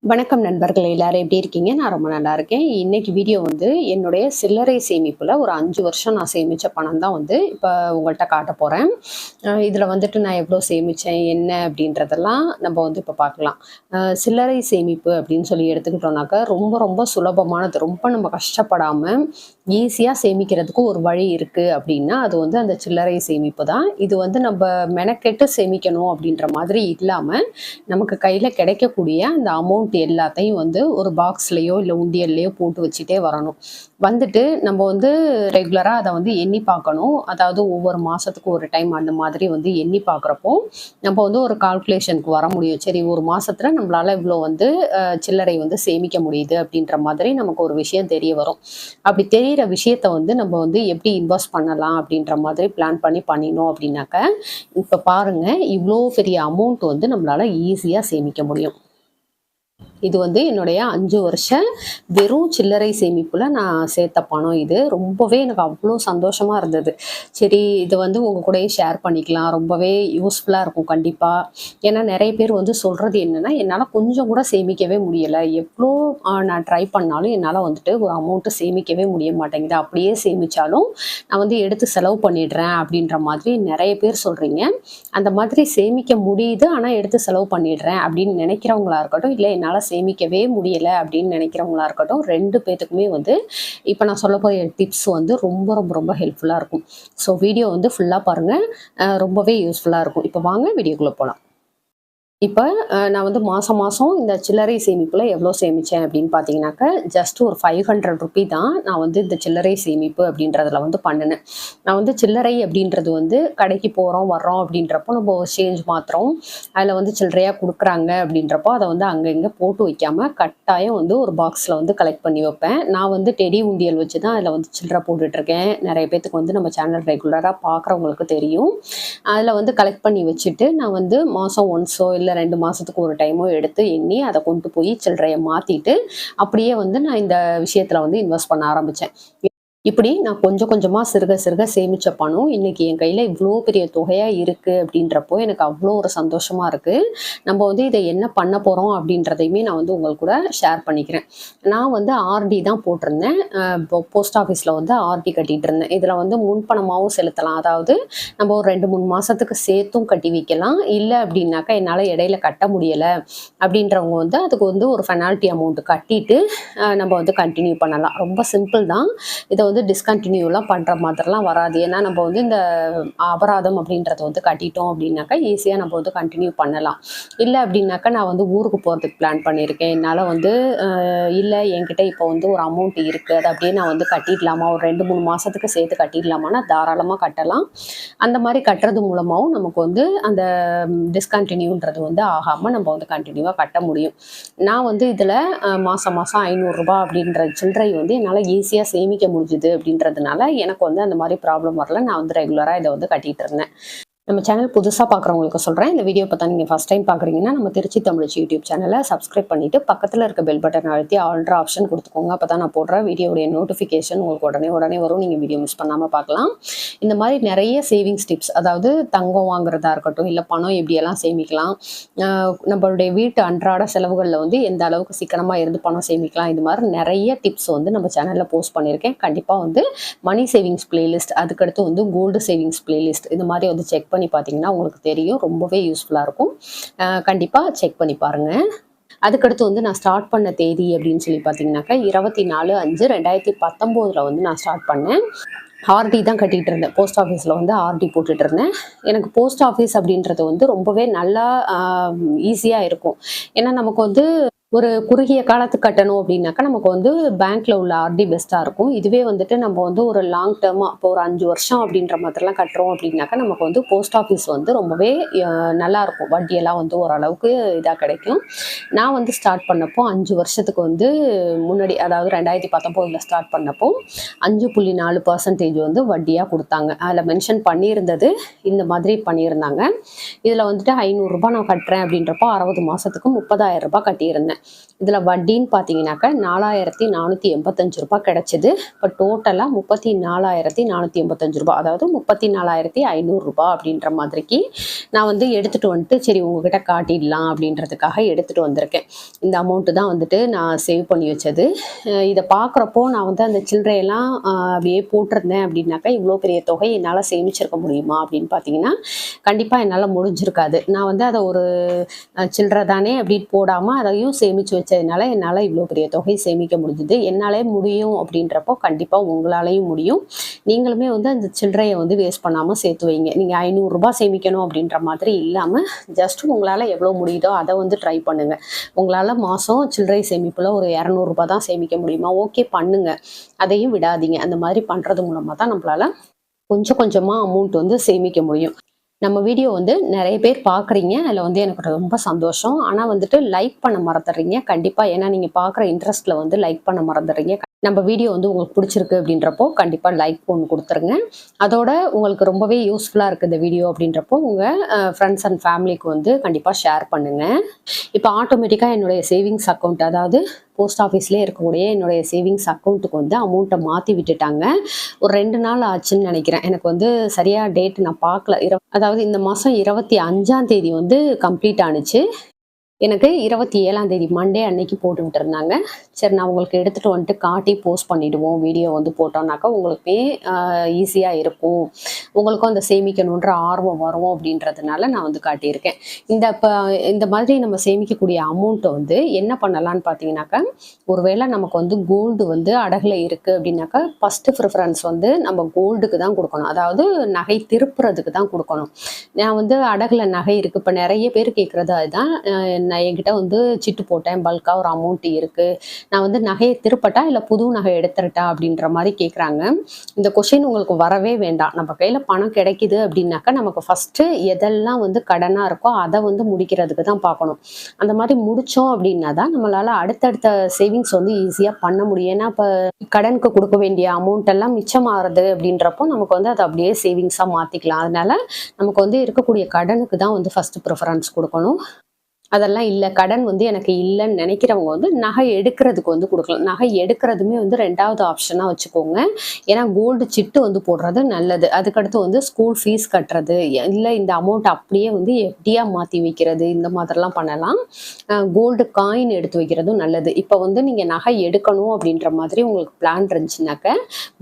வணக்கம் நண்பர்களே, எல்லாரும் எப்படி இருக்கீங்க? நான் ரொம்ப நல்லா இருக்கேன். இன்னைக்கு வீடியோ வந்து என்னுடைய சில்லறை சேமிப்புல ஒரு 5 வருஷம் நான் சேமிச்ச பணம் தான் வந்து இப்ப உங்கள்ட்ட காட்டப் போறேன். இதுல வந்துட்டு நான் எவ்வளோ சேமிச்சேன், என்ன அப்படின்றதெல்லாம் நம்ம வந்து இப்ப பார்க்கலாம். சில்லறை சேமிப்பு அப்படின்னு சொல்லி எடுத்துக்கிட்டோம்னாக்கா, ரொம்ப ரொம்ப சுலபமானது. ரொம்ப நம்ம கஷ்டப்படாம ஈஸியா சேமிக்கிறதுக்கு ஒரு வழி இருக்கு அப்படின்னா, அது வந்து அந்த சில்லறை சேமிப்பு தான். இது வந்து நம்ப மெனக்கெட்டு சேமிக்கணும் அப்படின்ற மாதிரி இல்லாம, நமக்கு கையில கிடைக்கக்கூடிய அந்த அமௌண்ட் எல்லாத்தையும் வந்து ஒரு பாக்ஸ்லயோ இல்ல உண்டியல்லையோ போட்டு வச்சுட்டே வரணும். வந்துட்டு நம்ம வந்து ரெகுலரா அத வந்து எண்ணி பார்க்கணும். அதாவது ஒவ்வொரு மாசத்துக்கு ஒரு டைம் அந்த மாதிரி வந்து எண்ணி பார்க்குறப்போ, நம்ம வந்து ஒரு கால்குலேஷனுக்கு வர முடியும். சரி, ஒரு மாசத்துல நம்மளால இவ்வளோ வந்து சில்லறை வந்து சேமிக்க முடியுது அப்படின்ற மாதிரி நமக்கு ஒரு விஷயம் தெரிய வரும். அப்படி தெரியிற விஷயத்த வந்து நம்ம வந்து எப்படி இன்வெஸ்ட் பண்ணலாம் அப்படின்ற மாதிரி பிளான் பண்ணி பண்ணினோம் அப்படின்னாக்க, இப்ப பாருங்க, இவ்வளோ பெரிய அமௌண்ட் வந்து நம்மளால ஈஸியா சேமிக்க முடியும். இது வந்து என்னுடைய 5 வருஷ வெறும் சில்லறை சேமிப்புல நான் சேர்த்த பணம் இது. ரொம்பவே எனக்கு அவ்வளோ சந்தோஷமா இருந்தது. சரி, இது வந்து உங்க கூடயே ஷேர் பண்ணிக்கலாம். ரொம்பவே யூஸ்ஃபுல்லா இருக்கும் கண்டிப்பா. ஏன்னா நெறைய பேர் வந்து சொல்றது என்னன்னா, என்னால கொஞ்சம் கூட சேமிக்கவே முடியல. எவ்ளோ நான் ட்ரை பண்ணாலும் என்னால வந்துட்டு ஒரு அமௌண்ட் சேமிக்கவே முடிய மாட்டேங்குது. அப்படியே சேமிச்சாலும் நான் வந்து எடுத்து செலவு பண்ணிடுறேன் அப்படின்ற மாதிரி நெறைய பேர் சொல்றீங்க. அந்த மாதிரி சேமிக்க முடியுது, ஆனா எடுத்து செலவு பண்ணிடுறேன் அப்படின்னு நினைக்கிறவங்களா இருக்கட்டும், இல்ல என்னால சேமிக்கவே முடியல அப்படின்னு நினைக்கிறவங்களா இருக்கட்டும், 2 பேத்துக்குமே வந்து இப்ப நான் சொல்லப்போற டிப்ஸ் வந்து ரொம்ப ரொம்ப ரொம்ப ஹெல்ப்ஃபுல்லா இருக்கும். ஸோ வீடியோ வந்து ஃபுல்லா பாருங்க. ரொம்பவே யூஸ்ஃபுல்லா இருக்கும். இப்ப வாங்க வீடியோக்குள்ள போலாம். இப்ப நான் வந்து மாசம் மாசம் இந்த சில்லறை சேமிப்புல எவ்வளோ சேமிச்சேன் அப்படின்னு பார்த்தீங்கன்னாக்க, ஜஸ்ட் ஒரு ₹500 தான் நான் வந்து இந்த சில்லறை சேமிப்பு அப்படின்றதுல வந்து பண்ணுனேன். நான் வந்து சில்லறை அப்படின்றது வந்து கடைக்கு போறோம், வர்றோம் அப்படின்றப்போ நம்ம ஒரு சேஞ்ச் மாத்துறோம். அதில வந்து சில்லறையா குடுக்குறாங்க அப்படின்றப்போ, அத வந்து அங்க இங்க போட்டு வைக்காம கட்டாயம் வந்து ஒரு பாக்ஸ்ல வந்து கலெக்ட் பண்ணி வைப்பேன். நான் வந்து டெடி உண்டியல் வச்சு தான் அதில வந்து சில்லறை போட்டுட்ருக்கேன். நெறைய பேத்துக்கு வந்து நம்ம சேனல் ரெகுலரா பார்க்குறவங்களுக்கு தெரியும். அதில வந்து கலெக்ட் பண்ணி வச்சுட்டு, நான் வந்து மாசம் ஒன்ஸோ இல்ல 2 மாசத்துக்கு ஒரு டைமோ எடுத்து எண்ணி அத கொண்டு போய் சில்லறைய மாத்திட்டு, அப்படியே வந்து நான் இந்த விஷயத்துல வந்து இன்வெஸ்ட் பண்ண ஆரம்பிச்சேன். இப்படி நான் கொஞ்சம் கொஞ்சமா சிறுக சிறுக சேமிச்ச பணம் இன்னைக்கு என் கையில இவ்வளோ பெரிய தொகையா இருக்கு அப்படின்றப்போ எனக்கு அவ்வளோ ஒரு சந்தோஷமா இருக்கு. நம்ம வந்து இதை என்ன பண்ண போறோம் அப்படின்றதையுமே நான் வந்து உங்கள் கூட ஷேர் பண்ணிக்கிறேன். நான் வந்து ஆர்டி தான் போட்டிருந்தேன். போஸ்ட் ஆஃபீஸ்ல வந்து ஆர்டி கட்டிட்டு இருந்தேன். இதுல வந்து முன்பணமாவும் செலுத்தலாம். அதாவது நம்ம ஒரு 2, 3 மாசத்துக்கு சேர்த்தும் கட்டி வைக்கலாம். இல்ல அப்படின்னாக்கா என்னால இடையில கட்ட முடியல அப்படின்றவங்க வந்து அதுக்கு வந்து ஒரு பெனால்டி அமௌண்ட் கட்டிட்டு நம்ம வந்து கண்டினியூ பண்ணலாம். ரொம்ப சிம்பிள் தான். இதை வந்து டிஸ்கண்டினியூலாம் பண்ணுற மாதிரிலாம் வராது. ஏன்னா நம்ம வந்து இந்த அபராதம் அப்படின்றத வந்து கட்டிட்டோம் அப்படின்னாக்கா ஈஸியாக நம்ம வந்து கண்டினியூ பண்ணலாம். இல்லை அப்படின்னாக்கா நான் வந்து ஊருக்கு போகிறதுக்கு பிளான் பண்ணியிருக்கேன். என்னால் வந்து இல்லை என்கிட்ட இப்போ வந்து ஒரு அமௌண்ட் இருக்குது, அதை அப்படியே நான் வந்து கட்டிடலாமா, ஒரு 2, 3 மாதத்துக்கு சேர்த்து கட்டிடலாமான்னா தாராளமாக கட்டலாம். அந்த மாதிரி கட்டுறது மூலமாகவும் நமக்கு வந்து அந்த டிஸ்கண்டினியூன்றது வந்து ஆகாமல் நம்ம வந்து கண்டினியூவாக கட்ட முடியும். நான் வந்து இதில் மாதம் மாதம் ₹500 அப்படின்ற சில்லறை வந்து என்னால் ஈஸியாக சேமிக்க முடிஞ்சுது அப்படின்றதுனால எனக்கு வந்து அந்த மாதிரி ப்ராப்ளம் வரல. நான் வந்து ரெகுலராக இதை வந்து கட்டிட்டு இருந்தேன். நம்ம சேனல் புதுசாக பார்க்குறவங்களுக்கு சொல்கிறேன். இந்த வீடியோ பார்த்தா நீங்கள் ஃபஸ்ட் டைம் பார்க்குறீங்கன்னா நம்ம திருச்சி தமிழ் யூடியூப் சேனலை சப்ஸ்கிரைப் பண்ணிவிட்டு பக்கத்தில் இருக்க பெல் பட்டன் அழுத்தி ஆல்ட்ரு ஆப்ஷன் கொடுத்துக்கோங்க. அப்போ தான் நான் போடுற வீடியோடைய நோட்டிஃபிகேஷன் உங்களுக்கு உடனே வரும். நீங்கள் வீடியோ மிஸ் பண்ணாமல் பார்க்கலாம். இந்த மாதிரி நிறைய சேவிங்ஸ் டிப்ஸ், அதாவது தங்கம் வாங்குறதா இருக்கட்டும், இல்லை பணம் எப்படியெல்லாம் சேமிக்கலாம், நம்மளுடைய வீட்டு அன்றாட செலவுகளில் வந்து எந்த அளவுக்கு சிக்கனமாக இருந்து பணம் சேமிக்கலாம், இது மாதிரி நிறைய டிப்ஸ் வந்து நம்ம சேனலில் போஸ்ட் பண்ணியிருக்கேன். கண்டிப்பாக வந்து மணி சேவிங்ஸ் பிளேலிஸ்ட், அதுக்கடுத்து வந்து கோல்டு சேவிங்ஸ் பிளேலிஸ்ட், இது மாதிரி வந்து செக் பண்ணி பார்த்தீங்கன்னா உங்களுக்கு தெரியும். ரொம்பவே யூஸ்ஃபுல்லாக இருக்கும். கண்டிப்பாக செக் பண்ணி பாருங்க. அதுக்கடுத்து வந்து நான் ஸ்டார்ட் பண்ண தேதி அப்படின்னு சொல்லி பார்த்தீங்கன்னாக்கா 24/5/2019 வந்து நான் ஸ்டார்ட் பண்ணேன். ஆர்டி தான் கட்டிட்டு இருந்தேன். போஸ்ட் ஆஃபீஸில் வந்து ஆர்டி போட்டுட்டு இருந்தேன். எனக்கு போஸ்ட் ஆஃபீஸ் அப்படின்றது வந்து ரொம்பவே நல்லா ஈஸியாக இருக்கும். ஏன்னா நமக்கு வந்து ஒரு குறுகிய காலத்துக்கு கட்டணும் அப்படின்னாக்கா நமக்கு வந்து பேங்க்ல உள்ள ஆர்டி பெஸ்ட்டாக இருக்கும். இதுவே வந்துட்டு நம்ம வந்து ஒரு லாங் டேர்மாக இப்போ ஒரு 5 வருஷம் அப்படின்ற மாதிரிலாம் கட்டுறோம் அப்படின்னாக்கா நமக்கு வந்து போஸ்ட் ஆஃபீஸ் வந்து ரொம்பவே நல்லா இருக்கும். வட்டியெல்லாம் வந்து ஓரளவுக்கு இதாக கிடைக்கும். நான் வந்து ஸ்டார்ட் பண்ணப்போ 5 வருஷத்துக்கு வந்து முன்னாடி, அதாவது 2019 ஸ்டார்ட் பண்ணப்போ 5.4% வந்து வட்டியாக கொடுத்தாங்க. அதில் மென்ஷன் பண்ணியிருந்தது இந்த மாதிரி பண்ணியிருந்தாங்க. இதில் வந்துட்டு ₹500 நான் கட்டுறேன் அப்படின்றப்போ 60 மாதத்துக்கு ₹30,000 கட்டியிருந்தேன். போட்டிருந்தேன். இதில் வட்டின்னு பார்த்தீங்கன்னாக்கா 4485 ரூபாய் கிடச்சிது. இப்போ டோட்டலாக 34,485 ரூபாய், அதாவது 34,500 ரூபாய் அப்படின்ற மாதிரிக்கு நான் வந்து எடுத்துகிட்டு வந்துட்டு சரி உங்ககிட்ட காட்டிடலாம் அப்படின்றதுக்காக எடுத்துகிட்டு வந்திருக்கேன். இந்த அமௌண்ட்டு தான் வந்துட்டு நான் சேவ் பண்ணி வச்சது. இதை பார்க்குறப்போ நான் வந்து அந்த சில்லறையெல்லாம் அப்படியே போட்டிருந்தேன் அப்படின்னாக்கா இவ்வளோ பெரிய தொகை என்னால் சேமிச்சிருக்க முடியுமா அப்படின்னு பார்த்தீங்கன்னா கண்டிப்பாக என்னால் முடிஞ்சிருக்காது. நான் வந்து அதை ஒரு சில்லறை தானே அப்படின்னு போடாமல் அதையும் சேமித்து வச்சதுனால என்னால் இவ்வளோ பெரிய தொகை சேமிக்க முடிஞ்சுது. என்னாலே முடியும் அப்படின்றப்போ கண்டிப்பாக உங்களாலையும் முடியும். நீங்களுமே வந்து அந்த சில்லறையை வந்து வேஸ்ட் பண்ணாமல் சேர்த்து வைங்க. நீங்கள் 500 ரூபாய் சேமிக்கணும் அப்படின்ற மாதிரி இல்லாமல் ஜஸ்ட் உங்களால் எவ்வளோ முடியுதோ அதை வந்து ட்ரை பண்ணுங்கள். உங்களால் மாதம் சில்லறை சேமிப்பில் ஒரு 200 ரூபாய் தான் சேமிக்க முடியுமா, ஓகே பண்ணுங்கள். அதையும் விடாதீங்க. அந்த மாதிரி பண்ணுறது மூலமாக தான் நம்மளால் கொஞ்சம் கொஞ்சமாக அமௌண்ட் வந்து சேமிக்க முடியும். நம்ம வீடியோ வந்து நிறைய பேர் பார்க்குறீங்க, அதில் வந்து எனக்கு ரொம்ப சந்தோஷம். ஆனால் வந்துட்டு லைக் பண்ண மறந்துடுறீங்க கண்டிப்பாக. ஏன்னா நீங்கள் பார்க்குற இன்ட்ரெஸ்ட்டில் வந்து லைக் பண்ண மறந்துடுறீங்க. நம்ம வீடியோ வந்து உங்களுக்கு பிடிச்சிருக்கு அப்படின்றப்போ கண்டிப்பாக லைக் ஒன்று கொடுத்துருங்க. அதோட உங்களுக்கு ரொம்பவே யூஸ்ஃபுல்லாக இருக்குது இந்த வீடியோ அப்படின்றப்போ உங்கள் ஃப்ரெண்ட்ஸ் அண்ட் ஃபேமிலிக்கு வந்து கண்டிப்பாக ஷேர் பண்ணுங்கள். இப்போ ஆட்டோமேட்டிக்காக என்னுடைய சேவிங்ஸ் அக்கௌண்ட், அதாவது போஸ்ட் ஆஃபீஸ்லேயே இருக்கக்கூடிய என்னுடைய சேவிங்ஸ் அக்கௌண்ட்டுக்கு வந்து அமௌண்ட்டை மாற்றி விட்டுட்டாங்க. ஒரு 2 நாள் ஆச்சுன்னு நினைக்கிறேன். எனக்கு வந்து சரியாக டேட் நான் பார்க்கல. அதாவது இந்த மாதம் 25ஆம் தேதி வந்து கம்ப்ளீட் ஆணுச்சு. எனக்கு 27ஆம் தேதி மண்டே அன்னைக்கு போட்டு விட்டுருந்தாங்க. சரி நான் உங்களுக்கு எடுத்துகிட்டு வந்துட்டு காட்டி போஸ்ட் பண்ணிவிடுவோம். வீடியோ வந்து போட்டோம்னாக்கா உங்களுக்குமே ஈஸியாக இருக்கும். உங்களுக்கும் அந்த சேமிக்கணுன்ற ஆர்வம் வரும் அப்படின்றதுனால நான் வந்து காட்டியிருக்கேன். இந்த மாதிரி நம்ம சேமிக்கக்கூடிய அமௌண்ட்டை வந்து என்ன பண்ணலான்னு பார்த்தீங்கன்னாக்கா, ஒருவேளை நமக்கு வந்து கோல்டு வந்து அடகில் இருக்குது அப்படின்னாக்கா ஃபஸ்ட்டு ப்ரிஃபரன்ஸ் வந்து நம்ம கோல்டுக்கு தான் கொடுக்கணும். அதாவது நகை திருப்புறதுக்கு தான் கொடுக்கணும். நான் வந்து அடகில் நகை இருக்குது. இப்போ நிறைய பேர் கேட்குறது அதுதான், நான் என்கிட்ட வந்து சிட்டு போட்டேன், பல்காக ஒரு அமௌண்ட் இருக்குது, நான் வந்து நகையை திருப்பட்டா இல்லை புது நகை எடுத்துட்டா அப்படின்ற மாதிரி கேட்குறாங்க. இந்த கொஷின் உங்களுக்கு வரவே வேண்டாம். நம்ம கையில் பணம் கிடைக்குது அப்படின்னாக்கா நமக்கு ஃபஸ்ட்டு எதெல்லாம் வந்து கடனாக இருக்கோ அதை வந்து முடிக்கிறதுக்கு தான் பார்க்கணும். அந்த மாதிரி முடித்தோம் அப்படின்னா தான் நம்மளால் அடுத்தடுத்த சேவிங்ஸ் வந்து ஈஸியாக பண்ண முடியும். ஏன்னா இப்போ கடனுக்கு கொடுக்க வேண்டிய அமௌண்ட் எல்லாம் மிச்சமாகிறது அப்படின்றப்போ நமக்கு வந்து அதை அப்படியே சேவிங்ஸாக மாற்றிக்கலாம். அதனால நமக்கு வந்து இருக்கக்கூடிய கடனுக்கு தான் வந்து ஃபஸ்ட்டு ப்ரிஃபரன்ஸ் கொடுக்கணும். அதெல்லாம் இல்லை, கடன் வந்து எனக்கு இல்லைன்னு நினைக்கிறவங்க வந்து நகை எடுக்கிறதுக்கு வந்து கொடுக்கலாம். நகை எடுக்கிறதுமே வந்து 2வது ஆப்ஷனாக வச்சுக்கோங்க. ஏன்னா கோல்டு சிட்டு வந்து போடுறது நல்லது. அதுக்கடுத்து வந்து ஸ்கூல் ஃபீஸ் கட்டுறது, இல்லை இந்த அமௌண்ட் அப்படியே வந்து எஃப்டியாக மாற்றி வைக்கிறது, இந்த மாதிரிலாம் பண்ணலாம். கோல்டு காயின் எடுத்து வைக்கிறதும் நல்லது. இப்போ வந்து நீங்கள் நகை எடுக்கணும் அப்படின்ற மாதிரி உங்களுக்கு பிளான் இருந்துச்சுனாக்க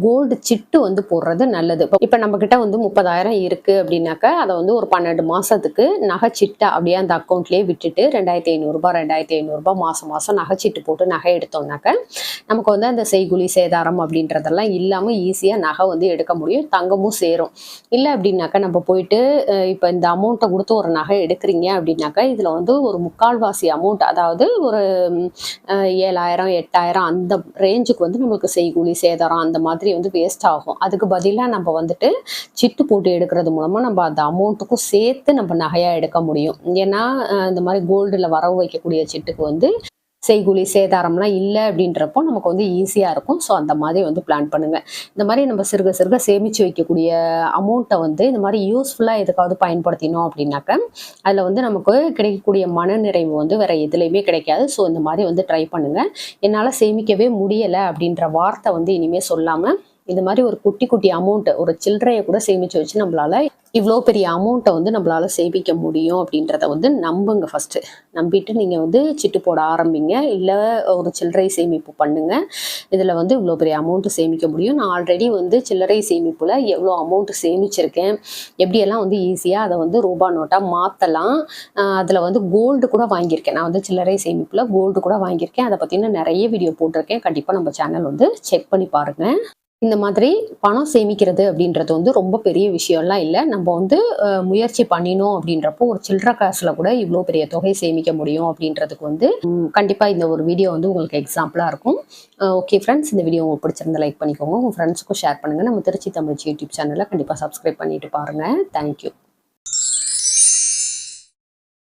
கோல்டு சிட்டு வந்து போடுறது நல்லது. இப்போ நம்மக்கிட்ட வந்து 30,000 இருக்குது அப்படின்னாக்க அதை வந்து ஒரு 12 மாதத்துக்கு நகை சிட்டை அப்படியே அந்த அக்கௌண்ட்லேயே விட்டுட்டு 2,500 ரூபாய் 2,500 ரூபாய் மாதம் நகைச்சீட்டு போட்டு நகை எடுத்தோம்னாக்க நமக்கு வந்து அந்த செய்குலி சேதாரம் அப்படின்றதெல்லாம் இல்லாமல் ஈஸியாக நகை வந்து எடுக்க முடியும். தங்கமும் சேரும். இல்லை அப்படின்னாக்கா நம்ம போயிட்டு இப்போ இந்த அமௌண்ட்டை கொடுத்து ஒரு நகை எடுக்கிறீங்க அப்படின்னாக்கா இதில் வந்து ஒரு 3/4 அமௌண்ட், அதாவது ஒரு 7,000 8,000 அந்த ரேஞ்சுக்கு வந்து நம்மளுக்கு செய்குலி சேதாரம் அந்த மாதிரி வந்து வேஸ்ட் ஆகும். அதுக்கு பதிலாக நம்ம வந்துட்டு சிட்டு போட்டு எடுக்கிறது மூலமாக நம்ம அந்த அமௌண்ட்டுக்கும் சேர்த்து நம்ம நகையாக எடுக்க முடியும். ஏன்னா இந்த மாதிரி கோல்டில் வரவு வைக்கக்கூடிய சிட்டுக்கு வந்து செய்குலி சேதாரம்லாம் இல்லை அப்படின்றப்போ நமக்கு வந்து ஈஸியாக இருக்கும். ஸோ அந்த மாதிரி வந்து பிளான் பண்ணுங்கள். இந்த மாதிரி நம்ம சிறுக சிறுக சேமித்து வைக்கக்கூடிய அமௌண்ட்டை வந்து இந்த மாதிரி யூஸ்ஃபுல்லாக எதுக்காவது பயன்படுத்தினோம் அப்படின்னாக்க அதில் வந்து நமக்கு கிடைக்கக்கூடிய மனநிறைவு வந்து வேறு எதுலேயுமே கிடைக்காது. ஸோ இந்த மாதிரி வந்து ட்ரை பண்ணுங்கள். என்னால் சேமிக்கவே முடியலை அப்படின்ற வார்த்தை வந்து இனிமேல் சொல்லாமல் இந்த மாதிரி ஒரு குட்டி குட்டி அமௌண்ட்டு, ஒரு சில்லறையை கூட சேமித்து வச்சு நம்மளால் இவ்வளோ பெரிய அமௌண்ட்டை வந்து நம்மளால் சேமிக்க முடியும் அப்படின்றத வந்து நம்புங்க. ஃபஸ்ட்டு நம்பிட்டு நீங்கள் வந்து சிட்டு போட ஆரம்பிங்க, இல்லை ஒரு சில்லறை சேமிப்பு பண்ணுங்கள். இதில் வந்து இவ்வளோ பெரிய அமௌண்ட்டு சேமிக்க முடியும். நான் ஆல்ரெடி வந்து சில்லறை சேமிப்பில் எவ்வளோ அமௌண்ட்டு சேமிச்சிருக்கேன், எப்படியெல்லாம் வந்து ஈஸியாக அதை வந்து ரூபா நோட்டாக மாற்றலாம். அதில் வந்து கோல்டு கூட வாங்கியிருக்கேன். நான் வந்து சில்லறை சேமிப்பில் கோல்டு கூட வாங்கியிருக்கேன். அதை பற்றின நிறைய வீடியோ போட்டிருக்கேன். கண்டிப்பாக நம்ம சேனல் வந்து செக் பண்ணி பாருங்கள். இந்த மாதிரி பணம் சேமிக்கிறது அப்படின்றது வந்து ரொம்ப பெரிய விஷயம்லாம் இல்லை. நம்ம வந்து முயற்சி பண்ணினோம் அப்படின்றப்போ ஒரு சில்லறை காசில் கூட இவ்வளோ பெரிய தொகை சேமிக்க முடியும் அப்படின்றதுக்கு வந்து கண்டிப்பாக இந்த ஒரு வீடியோ வந்து உங்களுக்கு எக்ஸாம்பிளாக இருக்கும். ஓகே ஃப்ரெண்ட்ஸ், இந்த வீடியோ உங்களுக்கு பிடிச்சிருந்தா லைக் பண்ணிக்கோங்க, உங்கள் ஃப்ரெண்ட்ஸுக்கும் ஷேர் பண்ணுங்கள். நம்ம திருச்சி தமிழ் யூடியூப் சேனலை கண்டிப்பாக சப்ஸ்கிரைப் பண்ணிட்டு பாருங்கள். தேங்க்யூ.